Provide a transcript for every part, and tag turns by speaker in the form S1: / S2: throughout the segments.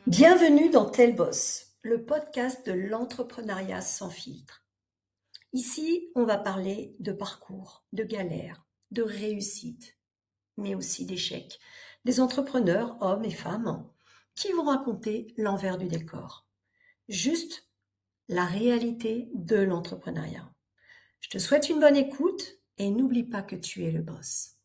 S1: Bienvenue dans Tel Boss, le podcast de l'entrepreneuriat sans filtre. Ici, on va parler de parcours, de galères, de réussites, mais aussi d'échecs. Des entrepreneurs, hommes et femmes, qui vont raconter l'envers du décor. Juste la réalité de l'entrepreneuriat. Je te souhaite une bonne écoute et n'oublie pas que tu es le boss.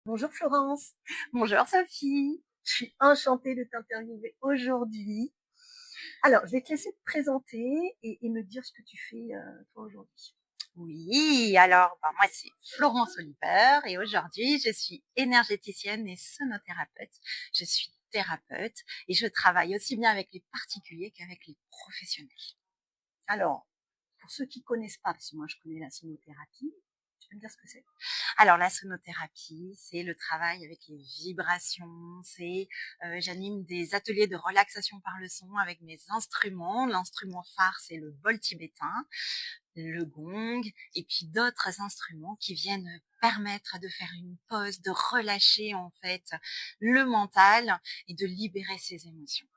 S1: Bonjour Florence.
S2: Bonjour Sophie.
S1: Je suis enchantée de t'interviewer aujourd'hui. Alors, je vais te laisser te présenter et me dire ce que tu fais toi aujourd'hui.
S2: Oui, alors moi c'est Florence Oliver et aujourd'hui je suis énergéticienne et sonothérapeute. Je suis thérapeute et je travaille aussi bien avec les particuliers qu'avec les professionnels.
S1: Alors, pour ceux qui connaissent pas, parce que moi je connais la sonothérapie, tu peux me dire ce que c'est?
S2: Alors la sonothérapie, c'est le travail avec les vibrations, j'anime des ateliers de relaxation par le son avec mes instruments. L'instrument phare, c'est le bol tibétain, le gong et puis d'autres instruments qui viennent permettre de faire une pause, de relâcher en fait le mental et de libérer ses émotions.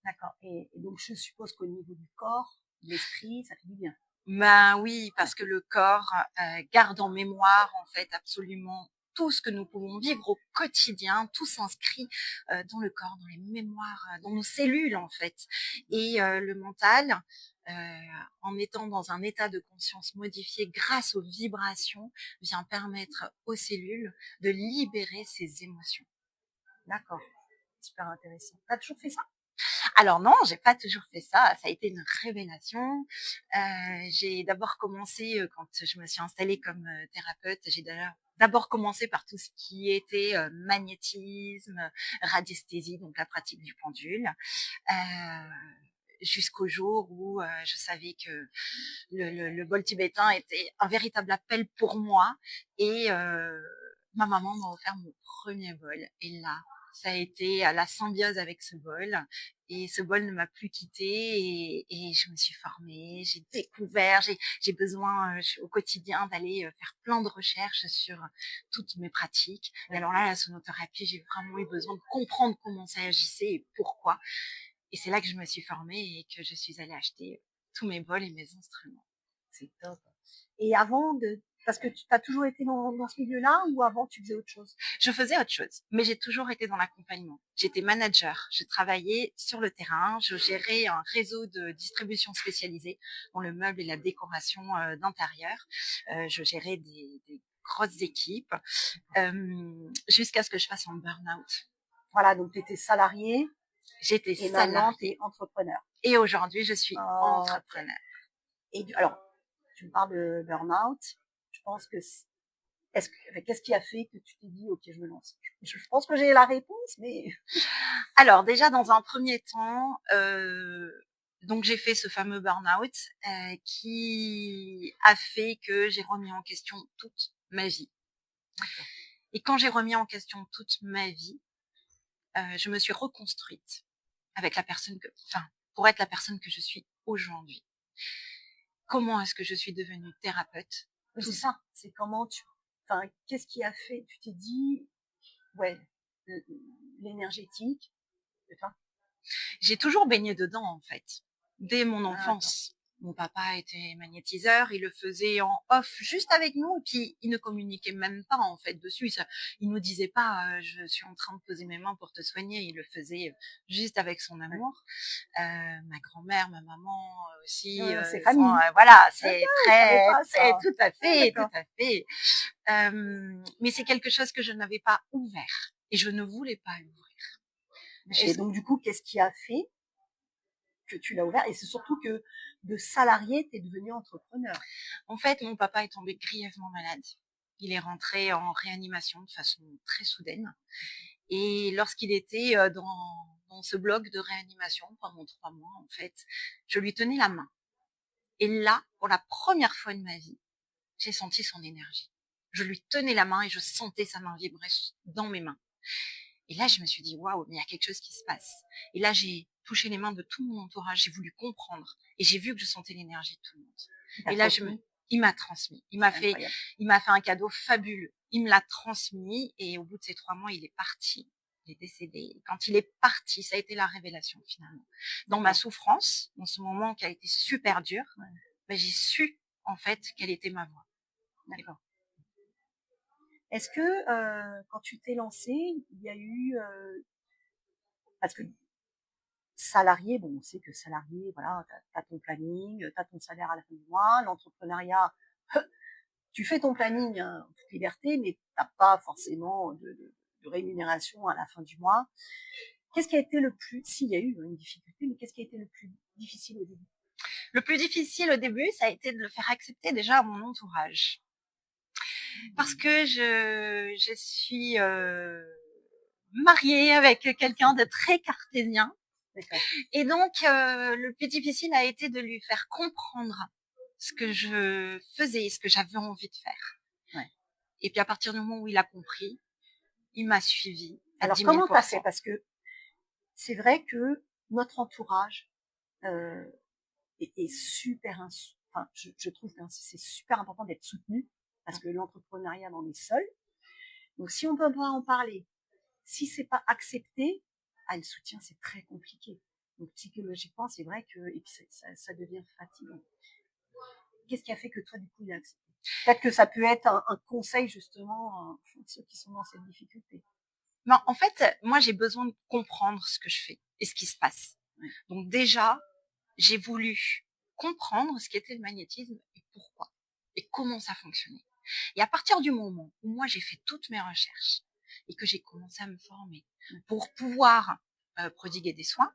S1: D'accord. Et donc, je suppose qu'au niveau du corps, de l'esprit, ça fait du bien.
S2: Ben oui, parce que le corps garde en mémoire en fait absolument tout ce que nous pouvons vivre au quotidien, tout s'inscrit dans le corps, dans les mémoires, dans nos cellules en fait. Et le mental, en étant dans un état de conscience modifié grâce aux vibrations, vient permettre aux cellules de libérer ses émotions.
S1: D'accord. Super intéressant. T'as toujours fait ça?
S2: Alors non, j'ai pas toujours fait ça. Ça a été une révélation. J'ai d'abord commencé quand je me suis installée comme thérapeute. J'ai d'abord commencé par tout ce qui était magnétisme, radiesthésie, donc la pratique du pendule. Jusqu'au jour où je savais que le bol tibétain était un véritable appel pour moi et ma maman m'a offert mon premier bol et là ça a été à la symbiose avec ce bol et ce bol ne m'a plus quittée et je me suis formée, j'ai découvert, j'ai besoin au quotidien d'aller faire plein de recherches sur toutes mes pratiques. Et alors là, la sonothérapie, j'ai vraiment eu besoin de comprendre comment ça agissait et pourquoi. Et c'est là que je me suis formée et que je suis allée acheter tous mes bols et mes instruments.
S1: C'est top. Et avant de... Parce que tu as toujours été dans ce milieu-là ou avant tu faisais autre chose?
S2: Je faisais autre chose, mais j'ai toujours été dans l'accompagnement. J'étais manager, je travaillais sur le terrain, je gérais un réseau de distribution spécialisée dans le meuble et la décoration d'intérieur. Je gérais des grosses équipes jusqu'à ce que je fasse un burn-out.
S1: Voilà, donc tu étais salarié
S2: J'étais
S1: et maintenant tu es
S2: salariée
S1: entrepreneur.
S2: et aujourd'hui je suis
S1: Ok.
S2: entrepreneur.
S1: Et alors, tu me parles de burn-out. Je pense que qu'est-ce qui a fait que tu t'es dit, ok, je me lance? Je pense que j'ai la réponse, mais
S2: Alors déjà dans un premier temps, donc j'ai fait ce fameux burn-out qui a fait que j'ai remis en question toute ma vie. Et quand j'ai remis en question toute ma vie, je me suis reconstruite avec la personne pour être la personne que je suis aujourd'hui. Comment est-ce que je suis devenue thérapeute?
S1: c'est ça. C'est comment enfin, qu'est-ce qui a fait? Tu t'es dit, ouais, l'énergétique, c'est ça?
S2: J'ai toujours baigné dedans en fait, dès mon
S1: D'accord.
S2: enfance. Mon papa était magnétiseur, il le faisait en off juste avec nous et puis il ne communiquait même pas en fait dessus. Il nous disait pas je suis en train de poser mes mains pour te soigner, il le faisait juste avec son amour. Ma grand-mère, ma maman aussi,
S1: C'est famille.
S2: voilà,
S1: Ah,
S2: c'est
S1: je savais
S2: très,
S1: pas
S2: très,
S1: ça.
S2: tout à
S1: Ah,
S2: fait, tout
S1: d'accord.
S2: à fait. Mais c'est quelque chose que je n'avais pas ouvert et je ne voulais pas l'ouvrir.
S1: Et donc, du coup, qu'est-ce qui a fait que tu l'as ouvert? Et c'est surtout que de salarié, tu es devenu entrepreneur.
S2: En fait, mon papa est tombé grièvement malade. Il est rentré en réanimation de façon très soudaine. Et lorsqu'il était dans ce bloc de réanimation pendant 3 mois, en fait, je lui tenais la main. Et là, pour la première fois de ma vie, j'ai senti son énergie. Je lui tenais la main et je sentais sa main vibrer dans mes mains. Et là, je me suis dit, waouh, mais il y a quelque chose qui se passe. Et là, j'ai touché les mains de tout mon entourage, j'ai voulu comprendre. Et j'ai vu que je sentais l'énergie de tout le monde. Et là, il m'a transmis. Il m'a fait un cadeau fabuleux. Il me l'a transmis et au bout de ces 3 mois, il est parti. il est décédé. Quand il est parti, ça a été la révélation finalement. Dans ma souffrance, dans ce moment qui a été super dur, ben, j'ai su en fait quelle était ma voie.
S1: D'accord. Est-ce que quand tu t'es lancée, il y a eu parce que salarié, bon, on sait que salarié, voilà, t'as ton planning, t'as ton salaire à la fin du mois. L'entrepreneuriat, tu fais ton planning en toute liberté, mais t'as pas forcément de rémunération à la fin du mois. Qu'est-ce qui a été le plus, s'il y a eu une difficulté, mais qu'est-ce qui a été le plus difficile au début?
S2: Le plus difficile au début, ça a été de le faire accepter déjà à mon entourage. Parce que je suis mariée avec quelqu'un de très cartésien. Et donc, le plus difficile a été de lui faire comprendre ce que je faisais, ce que j'avais envie de faire.
S1: Ouais.
S2: Et puis à partir du moment où il a compris, il m'a suivi.
S1: Alors comment t'as fait? Parce que c'est vrai que notre entourage est super, enfin, je trouve que c'est super important d'être soutenu parce que l'entrepreneuriat on est seul. Donc si on peut pas en parler, si c'est pas accepté, le soutien c'est très compliqué. Donc psychologiquement c'est vrai que et puis ça devient fatigant. Qu'est-ce qui a fait que toi du coup il a accepté? Peut-être que ça peut être un conseil justement pour ceux qui sont dans cette difficulté.
S2: Non, en fait, moi j'ai besoin de comprendre ce que je fais et ce qui se passe. Ouais. Donc déjà, j'ai voulu comprendre ce qu'était le magnétisme et pourquoi et comment ça fonctionnait. Et à partir du moment où moi j'ai fait toutes mes recherches et que j'ai commencé à me former pour pouvoir prodiguer des soins,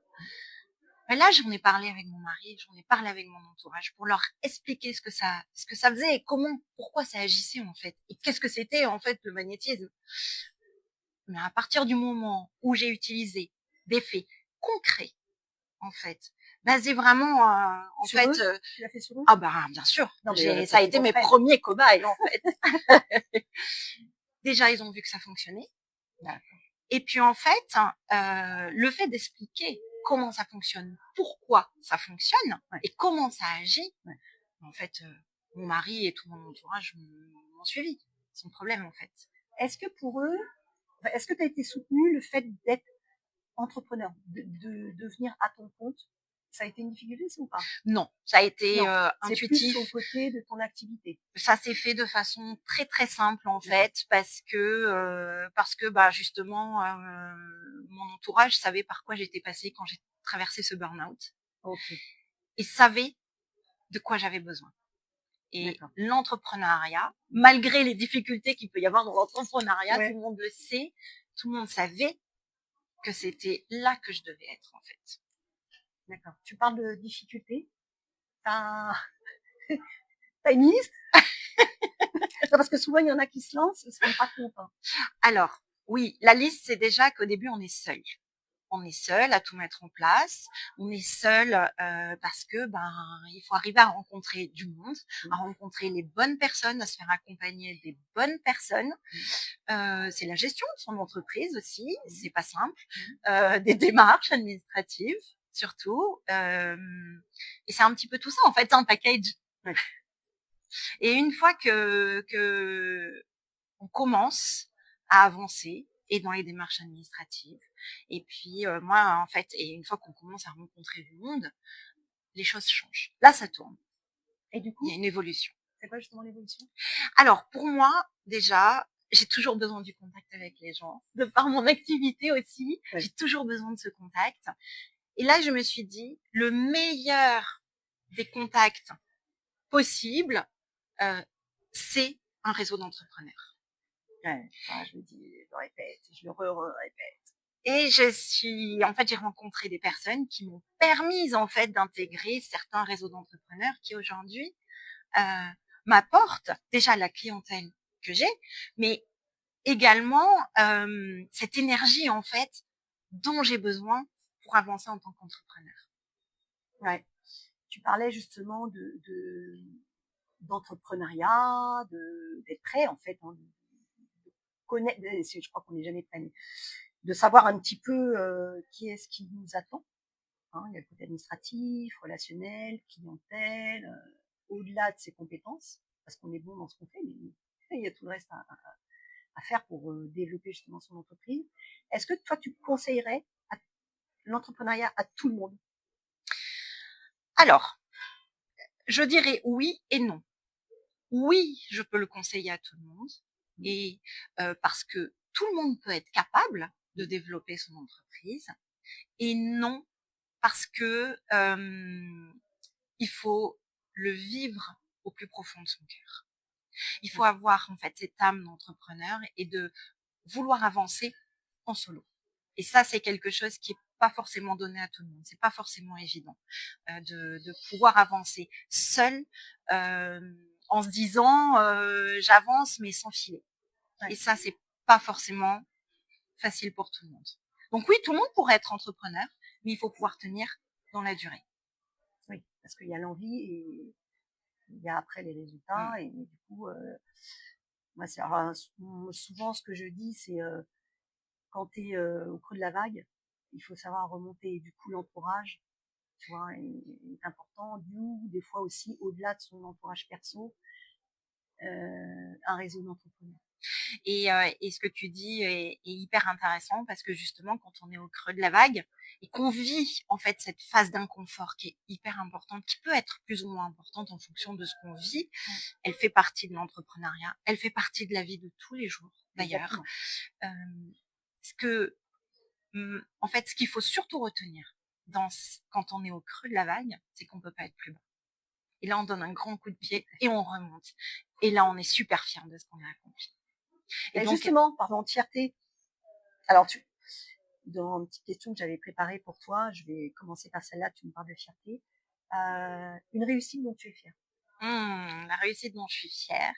S2: ben là j'en ai parlé avec mon mari, j'en ai parlé avec mon entourage pour leur expliquer ce que ça faisait et comment, pourquoi ça agissait en fait et qu'est-ce que c'était en fait le magnétisme. Mais à partir du moment où j'ai utilisé des faits concrets, en fait, basés vraiment, en
S1: sur
S2: fait,
S1: eux tu l'as fait sur eux?
S2: Ah bah bien sûr,
S1: non,
S2: ça a été mes premiers cobayes en fait. Déjà, ils ont vu que ça fonctionnait. Et puis en fait, le fait d'expliquer comment ça fonctionne, pourquoi ça fonctionne et comment ça agit, en fait, mon mari et tout mon entourage m'ont suivi, sans problème en fait.
S1: Est-ce que pour eux, est-ce que tu as été soutenu le fait d'être entrepreneur, de devenir à ton compte? Ça a été une difficulté ou pas?
S2: Non, ça a été intuitif.
S1: C'est plus au côté de ton activité.
S2: Ça s'est fait de façon très très simple en fait parce que bah justement mon entourage savait par quoi j'étais passée quand j'ai traversé ce burn-out.
S1: Okay.
S2: Et savait de quoi j'avais besoin. Et l'entrepreneuriat, malgré les difficultés qu'il peut y avoir dans l'entrepreneuriat, tout le monde le sait, tout le monde savait que c'était là que je devais être en fait.
S1: D'accord. Tu parles de difficultés. T'as une liste? Non, parce que souvent il y en a qui se lancent, ils se rendent pas compte. Hein.
S2: Alors, oui, la liste c'est déjà qu'au début on est seul. On est seul à tout mettre en place. On est seul parce que il faut arriver à rencontrer du monde, à rencontrer les bonnes personnes, à se faire accompagner des bonnes personnes. C'est la gestion de son entreprise aussi, c'est pas simple. Des démarches administratives surtout. Et c'est un petit peu tout ça en fait, c'est un package. Et une fois que on commence à avancer et dans les démarches administratives. Et puis moi, en fait, et une fois qu'on commence à rencontrer du monde, les choses changent. Là, ça tourne.
S1: Et du coup,
S2: il y a une évolution.
S1: C'est quoi justement l'évolution?
S2: Alors, pour moi, déjà, j'ai toujours besoin du contact avec les gens. De par mon activité aussi, j'ai toujours besoin de ce contact. Et là, je me suis dit, le meilleur des contacts possibles, c'est un réseau d'entrepreneurs.
S1: Je le dis, je le répète, je le répète.
S2: Et j'ai rencontré des personnes qui m'ont permis, en fait, d'intégrer certains réseaux d'entrepreneurs qui, aujourd'hui, m'apportent déjà la clientèle que j'ai, mais également, cette énergie, en fait, dont j'ai besoin pour avancer en tant qu'entrepreneur.
S1: Ouais. Tu parlais justement d'entrepreneuriat, d'être prêt, en fait, hein, de connaître, je crois qu'on n'est jamais prêt, de savoir un petit peu qui est-ce qui nous attend. Hein, il y a le côté administratif, relationnel, clientèle, au-delà de ses compétences, parce qu'on est bon dans ce qu'on fait, mais il y a tout le reste à à faire pour développer justement son entreprise. Est-ce que toi, tu conseillerais l'entrepreneuriat à tout le monde?
S2: Alors, je dirais oui et non. Oui, je peux le conseiller à tout le monde, et parce que tout le monde peut être capable de développer son entreprise, et non, parce que il faut le vivre au plus profond de son cœur. Il faut avoir en fait cette âme d'entrepreneur et de vouloir avancer en solo. Et ça, c'est quelque chose qui est pas forcément donné à tout le monde. C'est pas forcément évident de pouvoir avancer seul en se disant j'avance mais sans filet. Et ça, c'est pas forcément facile pour tout le monde. Donc oui, tout le monde pourrait être entrepreneur, mais il faut pouvoir tenir dans la durée.
S1: Oui, parce qu'il y a l'envie et il y a après les résultats. Et du coup, moi, souvent ce que je dis, c'est quand tu es au creux de la vague, il faut savoir remonter. Et du coup, l'entourage, tu vois, est important. Des fois aussi, au-delà de son entourage perso, un réseau d'entrepreneurs.
S2: Et ce que tu dis est hyper intéressant, parce que justement, quand on est au creux de la vague et qu'on vit en fait cette phase d'inconfort qui est hyper importante, qui peut être plus ou moins importante en fonction de ce qu'on vit, elle fait partie de l'entrepreneuriat, elle fait partie de la vie de tous les jours d'ailleurs. En fait, ce qu'il faut surtout retenir quand on est au creux de la vague, c'est qu'on peut pas être plus bas. Et là, on donne un grand coup de pied et on remonte. Et là, on est super fiers de ce qu'on a accompli.
S1: Et donc, justement, parlant de fierté, alors dans une petite question que j'avais préparée pour toi, je vais commencer par celle-là, tu me parles de fierté. Une réussite dont tu es fière.
S2: La réussite dont je suis fière.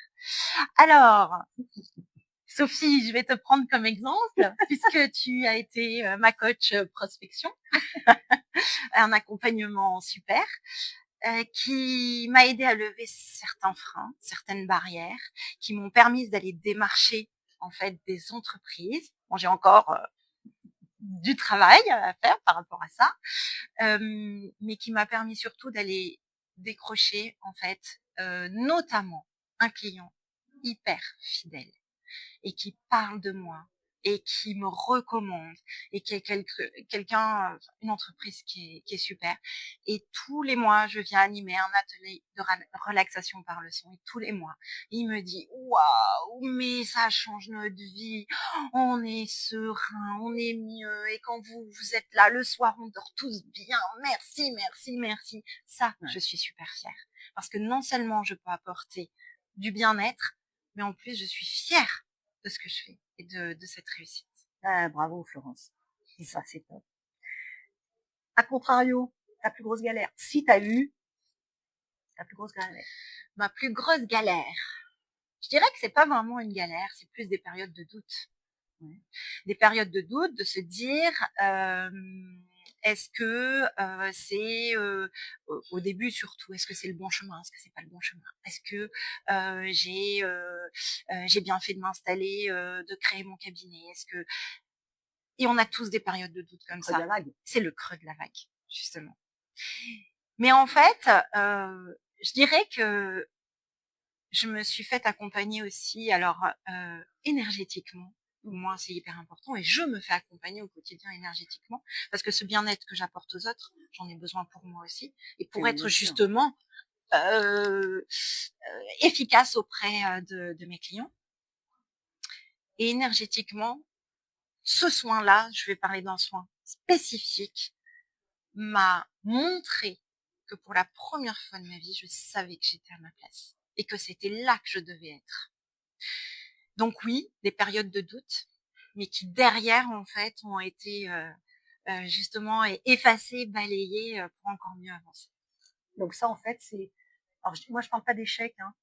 S2: Alors, Sophie, je vais te prendre comme exemple, puisque tu as été ma coach prospection, un accompagnement super, qui m'a aidé à lever certains freins, certaines barrières, qui m'ont permis d'aller démarcher en fait des entreprises. Bon, j'ai encore du travail à faire par rapport à ça, mais qui m'a permis surtout d'aller décrocher en fait notamment un client hyper fidèle et qui parle de moi et qui me recommande et qui est quelqu'un, une entreprise qui est super. Et tous les mois, je viens animer un atelier de relaxation par le son. Et tous les mois, il me dit waouh, mais ça change notre vie. On est serein, on est mieux. Et quand vous êtes là le soir, on dort tous bien. Merci, merci, merci. Ça, je suis super fière parce que non seulement je peux apporter du bien-être, mais en plus je suis fière de ce que je fais et de cette réussite.
S1: Ah, bravo Florence. Et ça, c'est top. A contrario, ta plus grosse galère. Si tu as eu ta plus grosse galère.
S2: Ma plus grosse galère. Je dirais que c'est pas vraiment une galère, c'est plus des périodes de doute. Des périodes de doute, de se dire est-ce que c'est au début surtout, est-ce que c'est le bon chemin, est-ce que c'est pas le bon chemin, est-ce que j'ai bien fait de m'installer, de créer mon cabinet, est-ce que, et on a tous des périodes de doute comme ça. C'est le creux de la vague, justement. Mais en fait, je dirais que je me suis faite accompagner aussi, alors énergétiquement. Pour moi, c'est hyper important, et je me fais accompagner au quotidien énergétiquement, parce que ce bien-être que j'apporte aux autres, j'en ai besoin pour moi aussi, et pour être justement efficace auprès de mes clients. Et énergétiquement, ce soin-là, je vais parler d'un soin spécifique, m'a montré que pour la première fois de ma vie, je savais que j'étais à ma place et que c'était là que je devais être. Donc oui, des périodes de doute, mais qui derrière en fait ont été justement effacées, balayées pour encore mieux avancer.
S1: Donc ça en fait c'est, alors moi je parle pas d'échec, hein.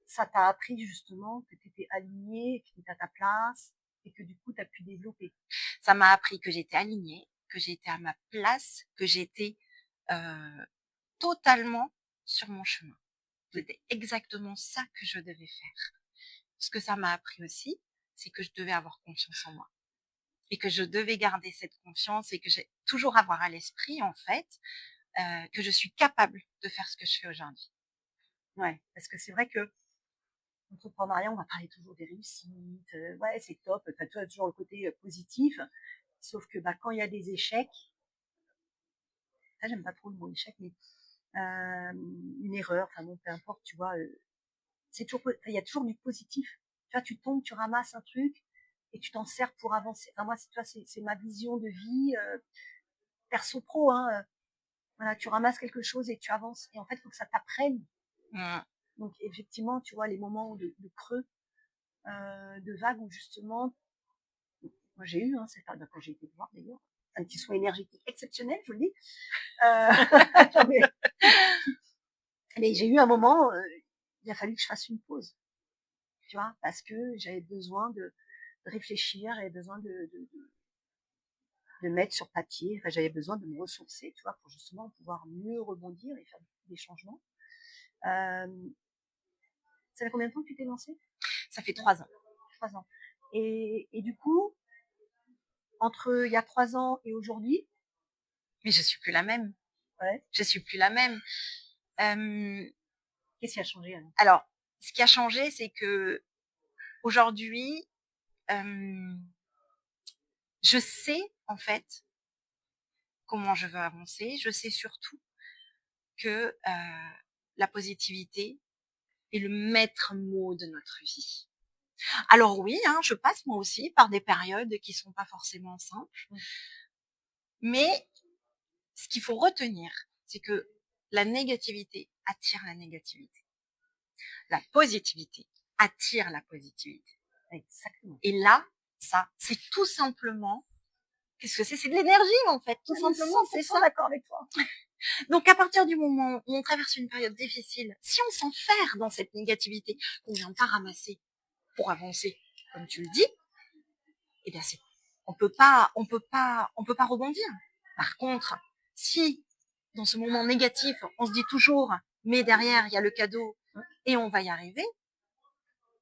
S1: Ça t'a appris justement que tu étais alignée, que tu étais à ta place et que du coup tu as pu développer.
S2: Ça m'a appris que j'étais alignée, que j'étais à ma place, que j'étais totalement sur mon chemin. C'était exactement ça que je devais faire. Ce que ça m'a appris aussi, c'est que je devais avoir confiance en moi. Et que je devais garder cette confiance, et que j'ai toujours avoir à l'esprit, en fait, que je suis capable de faire ce que je fais aujourd'hui.
S1: Ouais, parce que c'est vrai que entrepreneuriat, on va parler toujours des réussites, ouais, c'est top, enfin, tu vois, toujours le côté positif. Sauf que quand il y a des échecs, ça, j'aime pas trop le mot échec, mais une erreur, enfin bon, peu importe, tu vois, c'est toujours, il y a toujours du positif. Tu vois, tu tombes, tu ramasses un truc et tu t'en sers pour avancer. Enfin, moi, tu vois, c'est ma vision de vie, perso pro, hein. Voilà, tu ramasses quelque chose et tu avances. Et en fait, il faut que ça t'apprenne. Donc, effectivement, tu vois, les moments de creux, de vagues où justement, moi j'ai eu, c'est pas quand j'ai été voir d'ailleurs, un petit soin énergétique exceptionnel, je vous le dis. Mais j'ai eu un moment, il a fallu que je fasse une pause, tu vois, parce que j'avais besoin de réfléchir, j'avais besoin de mettre sur papier, enfin, j'avais besoin de me ressourcer, tu vois, pour justement pouvoir mieux rebondir et faire des changements. Ça fait combien de temps que tu t'es lancée?
S2: Ça fait 3 ans.
S1: 3 ans. Et du coup, entre il y a 3 ans et aujourd'hui,
S2: mais je suis plus la même.
S1: Ouais.
S2: Je suis plus la même.
S1: Qu'est-ce qui a changé alors?
S2: Alors, ce qui a changé, c'est que aujourd'hui, je sais en fait comment je veux avancer. Je sais surtout que la positivité est le maître mot de notre vie. Alors oui, je passe moi aussi par des périodes qui sont pas forcément simples, mais ce qu'il faut retenir, c'est que la négativité attire la négativité. La positivité attire la positivité.
S1: Exactement.
S2: Et là, ça, c'est tout simplement, qu'est-ce que c'est? C'est de l'énergie, en fait. Tout simplement, c'est ça.
S1: D'accord avec toi.
S2: Donc, à partir du moment où on traverse une période difficile, si on s'enferre dans cette négativité qu'on vient pas ramasser pour avancer, comme tu le dis, eh bien, on peut pas rebondir. Par contre, si, dans ce moment négatif, on se dit toujours, mais derrière, il y a le cadeau et on va y arriver,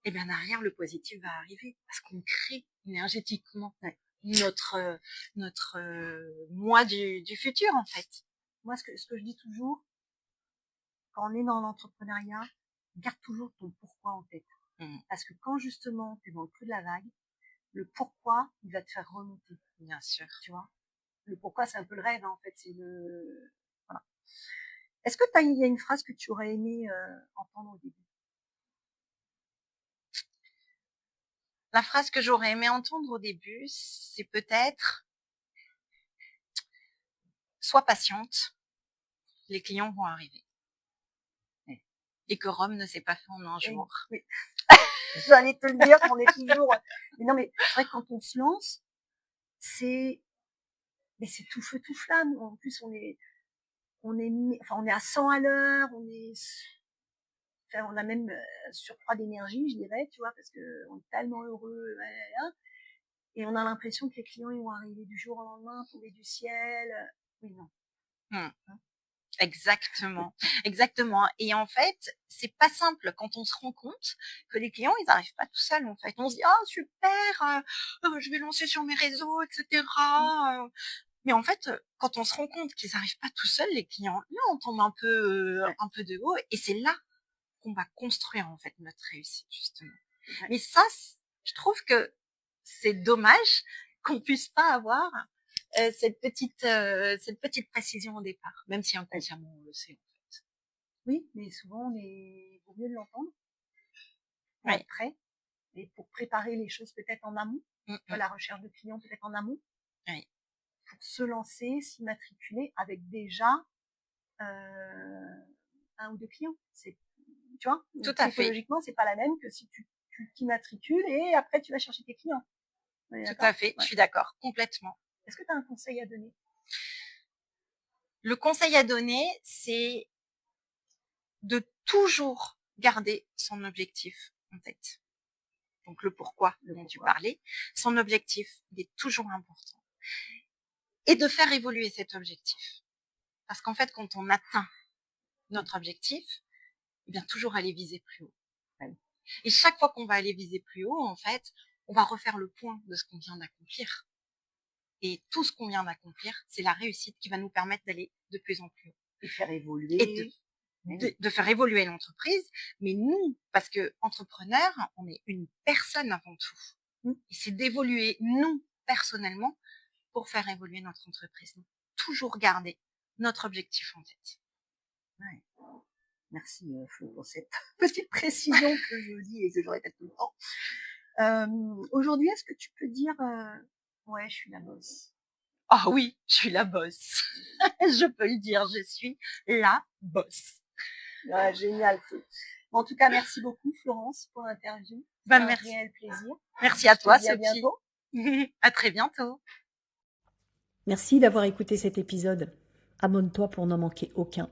S2: eh bien, derrière, le positif va arriver parce qu'on crée énergétiquement notre moi du futur, en fait.
S1: Moi, ce que je dis toujours, quand on est dans l'entrepreneuriat, garde toujours ton pourquoi en tête. Parce que quand justement tu es dans le creux de la vague, le pourquoi, il va te faire remonter.
S2: Bien sûr.
S1: Tu vois, le pourquoi, c'est un peu le rêve, en fait. C'est le... Voilà. Est-ce que il y a une phrase que tu aurais aimé entendre au début?
S2: La phrase que j'aurais aimé entendre au début, c'est peut-être « Sois patiente, les clients vont arriver. » Et que Rome ne s'est pas fait en un jour.
S1: Oui. J'allais te le dire qu'on est toujours... Mais non, mais c'est vrai que quand on se lance, c'est tout feu, tout flamme. En plus, on est à 100 à l'heure, on a même surcroît d'énergie, je dirais, tu vois, parce que on est tellement heureux, et on a l'impression que les clients, ils vont arriver du jour au lendemain, tomber du ciel. Oui, non.
S2: Exactement, exactement. Et en fait, c'est pas simple quand on se rend compte que les clients, ils arrivent pas tout seuls, en fait. On se dit, ah, super, je vais lancer sur mes réseaux, etc. Mais en fait, quand on se rend compte qu'ils arrivent pas tout seuls, les clients, là, on tombe un peu de haut, et c'est là qu'on va construire, en fait, notre réussite, justement. Mais ça, je trouve que c'est dommage qu'on puisse pas avoir cette petite précision au départ, même si inconsciemment on le sait, en fait.
S1: Oui, mais souvent, il vaut mieux l'entendre pour être prêt et pour préparer les choses peut-être en amont, la recherche de clients peut-être en amont, pour se lancer, s'immatriculer avec déjà un ou deux clients. Tu vois,
S2: tout à fait.
S1: Psychologiquement, c'est pas la même que si tu t'immatricules et après tu vas chercher tes clients.
S2: Tout à fait, je suis d'accord, complètement.
S1: Est-ce que tu as un conseil à donner?
S2: Le conseil à donner, c'est de toujours garder son objectif en tête. Donc le pourquoi dont tu parlais, son objectif, il est toujours important. Et de faire évoluer cet objectif. Parce qu'en fait, quand on atteint notre objectif, eh bien toujours aller viser plus haut. Et chaque fois qu'on va aller viser plus haut, en fait, on va refaire le point de ce qu'on vient d'accomplir. Et tout ce qu'on vient d'accomplir, c'est la réussite qui va nous permettre d'aller de plus en plus haut.
S1: Et de faire évoluer.
S2: de faire évoluer l'entreprise, mais nous, parce que entrepreneur, on est une personne avant tout. Et c'est d'évoluer, nous, personnellement, pour faire évoluer notre entreprise. Donc, toujours garder notre objectif en tête.
S3: Ouais. Merci Flo pour cette petite précision que je dis et que je répète tout le temps. Aujourd'hui, est-ce que tu peux dire ouais, je suis la boss?
S2: Ah oui, je suis la boss. Je peux le dire, je suis la boss.
S3: Ouais, génial, Flo. En tout cas, merci beaucoup Florence pour l'interview.
S2: Merci.
S3: Un réel plaisir.
S2: Merci à toi,
S3: Sophie. À bientôt.
S2: À très bientôt.
S1: Merci d'avoir écouté cet épisode. Abonne-toi pour n'en manquer aucun.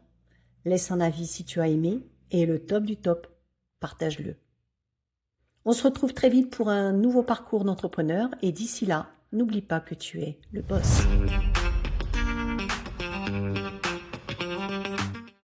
S1: Laisse un avis si tu as aimé et le top du top, partage-le. On se retrouve très vite pour un nouveau parcours d'entrepreneur et d'ici là, n'oublie pas que tu es le boss.